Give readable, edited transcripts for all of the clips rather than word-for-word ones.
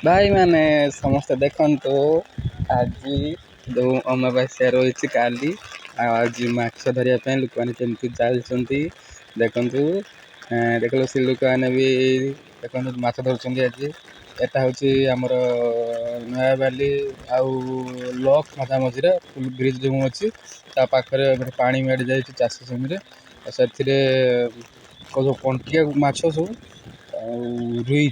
भाई मैंने समस्त देखु आज जो अमावास्या रही काली आज माछ धरने लोक मैंने केमती चलती देखु देख से लोक मैंने भी देखो माछ धरुंच आज एटा हूँ आमर नयाबाली आउ लक मझा मझे फुल ब्रिज जो अच्छी पाखे पा मेड़ जा चाष जमी से कंटिया माछ सब रुई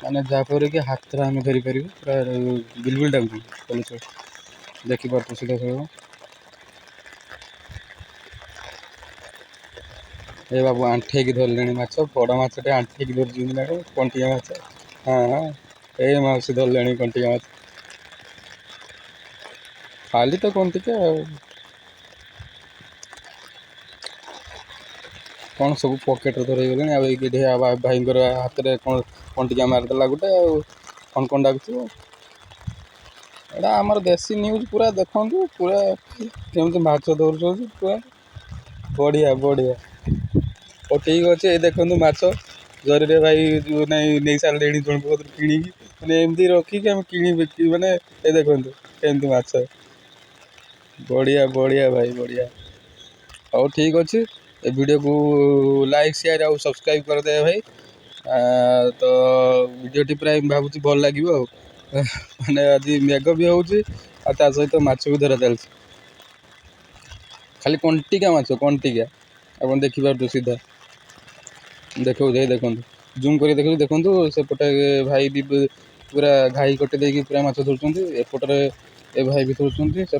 माने जहाँफल कि हाथ आम धरी पार पूरा बिलबिल डाक देखिपे सीधा सब ए बाबू आंठेक धरले माछ बड़ मछटे आंठेक धरती ना कंटिया माछ हाँ हाँ ये मौसी धरले कंटिया माछ खाली तो कंटिका कौन सब पकेट धरगले भाई हाथ में कौन कंटिका मारिदेला गोटे कौन कौन डाक एटा आमर देसी न्यूज पूरा देखु पूरा केमती माछ धर पूरा बढ़िया बढ़िया और ठीक अच्छे ये देखो माछ जरी भाई नहीं सारे जन कि मैंने एमती रखिक कि मैंने ये देखो केमती माछ बढ़िया बढ़िया भाई बढ़िया और ठीक अच्छे ए वीडियो को लाइक शेयर और सब्सक्राइब कर दे भाई तो वीडियोटी प्राय भावुँ भल लगे मैंने आज मेघ भी हूँ सहित माछ भी धरा चलती खाली कंटिका माछ कंटिका आप देखिपे सीधा देखो देखो जूम कर देखो सेपटे भाई भी पूरा घाई कटे पूरा माछ धरुंच एपटे ए भाई भी धरुंच।